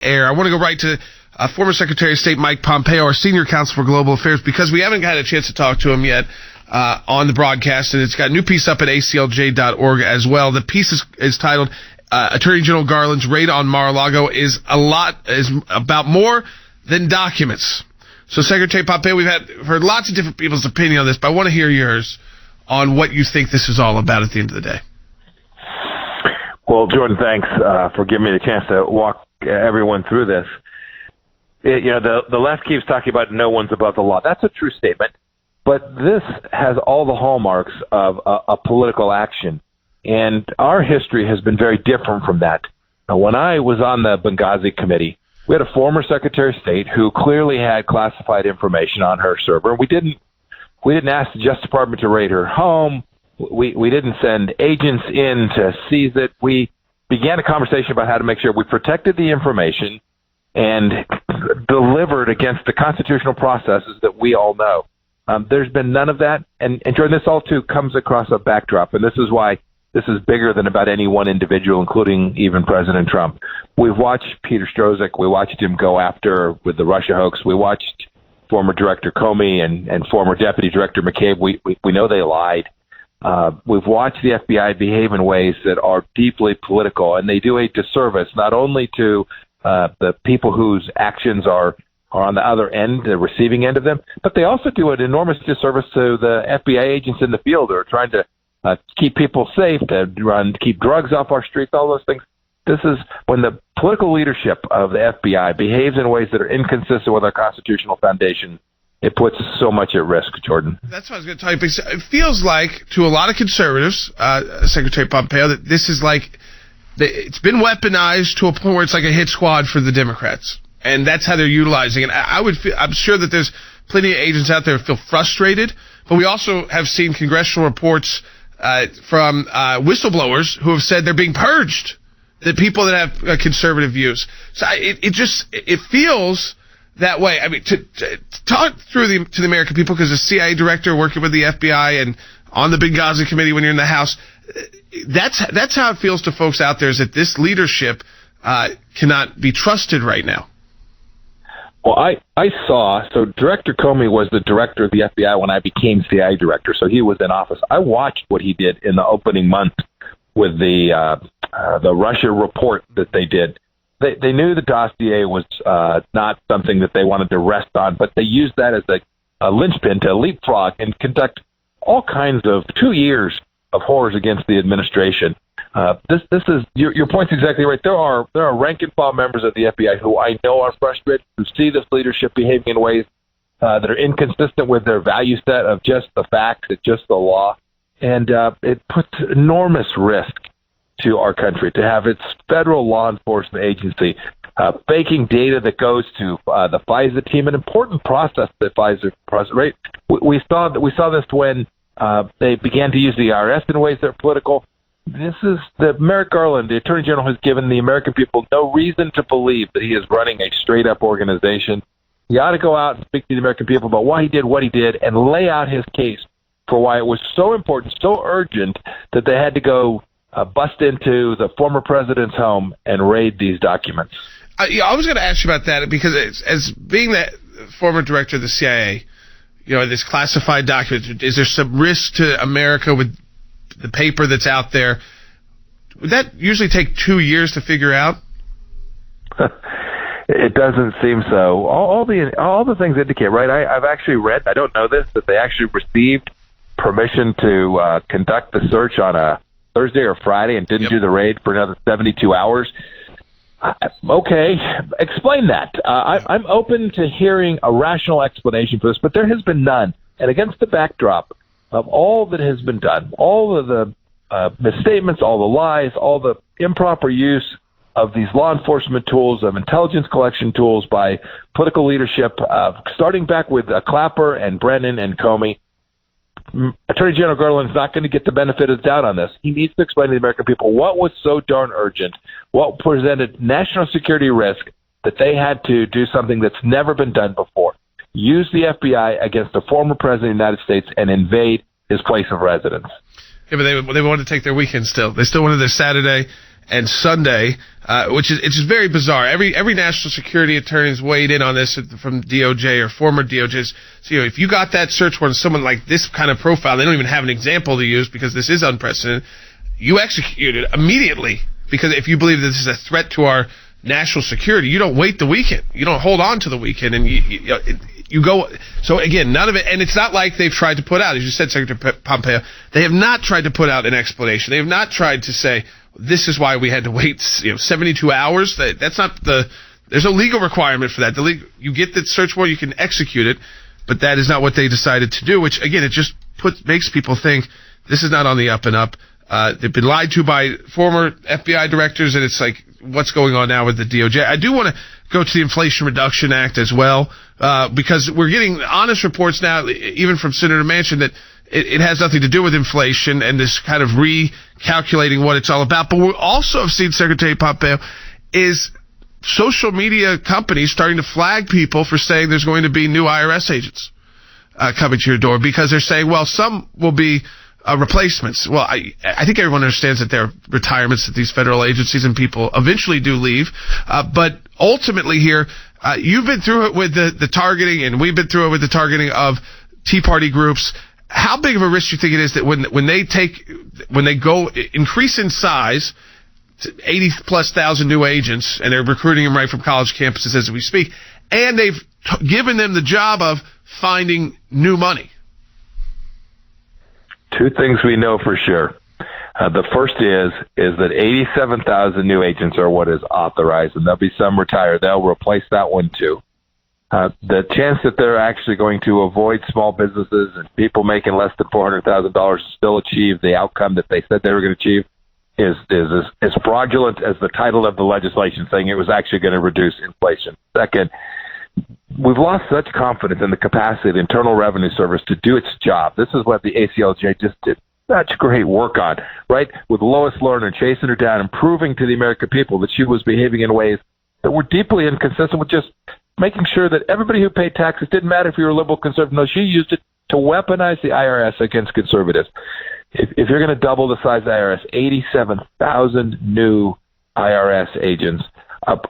air. I want to go right to former Secretary of State Mike Pompeo, our senior counsel for global affairs, because we haven't had a chance to talk to him yet on the broadcast, and it's got a new piece up at aclj.org as well. The piece is titled Attorney General Garland's raid on Mar-a-Lago is about more than documents. So, Secretary Pompeo, we've heard lots of different people's opinion on this, but I want to hear yours on what you think this is all about at the end of the day. Well, Jordan, thanks for giving me the chance to walk everyone through this. The left keeps talking about no one's above the law. That's a true statement, but this has all the hallmarks of a political action, and our history has been very different from that. Now, when I was on the Benghazi committee, we had a former Secretary of State who clearly had classified information on her server. We didn't ask the Justice Department to raid her home. We didn't send agents in to seize it. We began a conversation about how to make sure we protected the information and delivered against the constitutional processes that we all know. There's been none of that. And Jordan, this all too comes across a backdrop, and this is why this is bigger than about any one individual, including even President Trump. We've watched Peter Strzok. We watched him go after with the Russia hoax. We watched former Director Comey and former Deputy Director McCabe. We know they lied. We've watched the FBI behave in ways that are deeply political, and they do a disservice not only to the people whose actions are on the other end, the receiving end of them, but they also do an enormous disservice to the FBI agents in the field who are trying to keep people safe, to keep drugs off our streets, all those things. This is when the political leadership of the FBI behaves in ways that are inconsistent with our constitutional foundation. It puts so much at risk, Jordan. That's what I was going to tell you. Because it feels like, to a lot of conservatives, Secretary Pompeo, that this is like, it's been weaponized to a point where it's like a hit squad for the Democrats. And that's how they're utilizing it. I'm sure that there's plenty of agents out there who feel frustrated, but we also have seen congressional reports from whistleblowers who have said they're being purged, the people that have conservative views. So it feels that way. I mean, to talk through to the American people, because the CIA director working with the FBI and on the Benghazi committee when you're in the House, that's how it feels to folks out there, is that this leadership cannot be trusted right now. Well, so Director Comey was the director of the FBI when I became CIA director, so he was in office. I watched what he did in the opening month with the Russia report that they did. They knew the dossier was not something that they wanted to rest on, but they used that as a linchpin to leapfrog and conduct all kinds of 2 years of horrors against the administration. This is your point's exactly right. There are rank and file members of the FBI who I know are frustrated, who see this leadership behaving in ways that are inconsistent with their value set of just the facts, just the law, and it puts enormous risk to our country to have its federal law enforcement agency faking data that goes to the FISA team, an important process that FISA process. Right? We saw this when they began to use the IRS in ways that are political. This is Merrick Garland, the Attorney General, has given the American people no reason to believe that he is running a straight-up organization. He ought to go out and speak to the American people about why he did what he did and lay out his case for why it was so important, so urgent, that they had to go bust into the former president's home and raid these documents. I was going to ask you about that, because as being the former director of the CIA, this classified document, is there some risk to America with the paper that's out there? Would that usually take 2 years to figure out? It doesn't seem so. All the things indicate, right? I've actually read, I don't know this, that they actually received permission to conduct the search on a Thursday or Friday and didn't do the raid for another 72 hours. Okay, explain that. I'm open to hearing a rational explanation for this, but there has been none. And against the backdrop of all that has been done, all of the misstatements, all the lies, all the improper use of these law enforcement tools, of intelligence collection tools by political leadership, starting back with Clapper and Brennan and Comey, Attorney General Garland is not going to get the benefit of the doubt on this. He needs to explain to the American people what was so darn urgent, what presented national security risk, that they had to do something that's never been done before. Use the FBI against the former president of the United States and invade his place of residence. Yeah, but they wanted to take their weekend still. They still wanted their Saturday and Sunday which is it's just very bizarre. Every national security attorney's weighed in on this from DOJ or former DOJs. So, if you got that search warrant, someone like this kind of profile, they don't even have an example to use because this is unprecedented. You execute it immediately, because if you believe that this is a threat to our national security, you don't wait the weekend. You don't hold on to the weekend, and you go. So again, none of it, and it's not like they've tried to put out, as you said, Secretary Pompeo, they have not tried to put out an explanation. They have not tried to say, this is why we had to wait 72 hours. That's not there's no legal requirement for that. You get the search warrant, you can execute it, but that is not what they decided to do, which again, it just makes people think this is not on the up and up. They've been lied to by former FBI directors, and it's like, what's going on now with the DOJ? I do want to go to the Inflation Reduction Act as well, because we're getting honest reports now, even from Senator Manchin, that it has nothing to do with inflation and this kind of recalculating what it's all about. But we also have seen, Secretary Pompeo, is social media companies starting to flag people for saying there's going to be new IRS agents coming to your door, because they're saying, well, some will be replacements. Well, I think everyone understands that there are retirements at these federal agencies and people eventually do leave. But ultimately here, you've been through it with the targeting, and we've been through it with the targeting of Tea Party groups. How big of a risk do you think it is that when they go increase in size to 80,000+ new agents, and they're recruiting them right from college campuses as we speak, and they've given them the job of finding new money? Two things we know for sure. The first is that 87,000 new agents are what is authorized, and there'll be some retired. They'll replace that one too. The chance that they're actually going to avoid small businesses and people making less than $400,000 still achieve the outcome that they said they were going to achieve is as fraudulent as the title of the legislation saying it was actually going to reduce inflation. Second, we've lost such confidence in the capacity of the Internal Revenue Service to do its job. This is what the ACLJ just did such great work on, right? With Lois Lerner chasing her down and proving to the American people that she was behaving in ways that were deeply inconsistent with just making sure that everybody who paid taxes, didn't matter if you were a liberal conservative. No, she used it to weaponize the IRS against conservatives. If you're going to double the size of the IRS, 87,000 new IRS agents,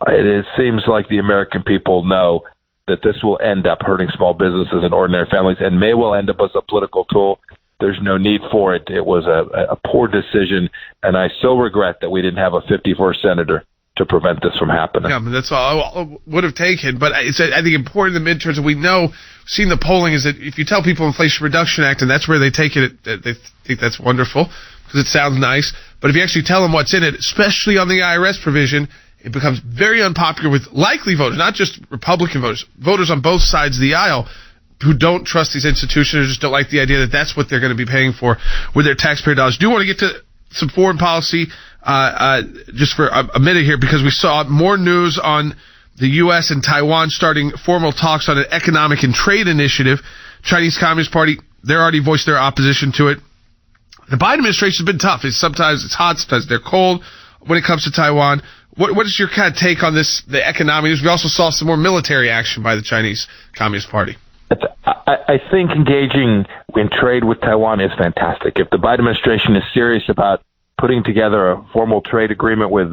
it seems like the American people know that this will end up hurting small businesses and ordinary families, and may well end up as a political tool. There's no need for it. It was a poor decision, and I so regret that we didn't have a 51st senator to prevent this from happening. Yeah, but that's all I would have taken. But it's, I think, important in the midterms, and we know, seeing the polling, is that if you tell people Inflation Reduction Act, and that's where they take it, they think that's wonderful because it sounds nice. But if you actually tell them what's in it, especially on the IRS provision, it becomes very unpopular with likely voters, not just Republican voters, voters on both sides of the aisle who don't trust these institutions or just don't like the idea that that's what they're going to be paying for with their taxpayer dollars. Do want to get to some foreign policy just for a minute here, because we saw more news on the U.S. and Taiwan starting formal talks on an economic and trade initiative. Chinese Communist Party, they're already voiced their opposition to it. The Biden administration has been tough. Sometimes it's hot, sometimes they're cold when it comes to Taiwan. What is your kind of take on this, the economic news? We also saw some more military action by the Chinese Communist Party. I think engaging in trade with Taiwan is fantastic. If the Biden administration is serious about putting together a formal trade agreement with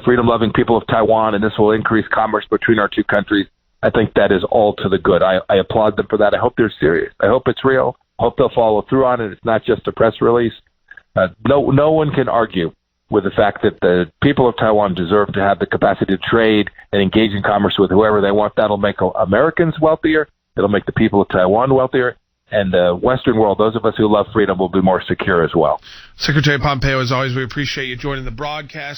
freedom-loving people of Taiwan, and this will increase commerce between our two countries, I think that is all to the good. I applaud them for that. I hope they're serious. I hope it's real. I hope they'll follow through on it. It's not just a press release. No one can argue with the fact that the people of Taiwan deserve to have the capacity to trade and engage in commerce with whoever they want. That'll make Americans wealthier. It'll make the people of Taiwan wealthier. And the Western world, those of us who love freedom, will be more secure as well. Secretary Pompeo, as always, we appreciate you joining the broadcast.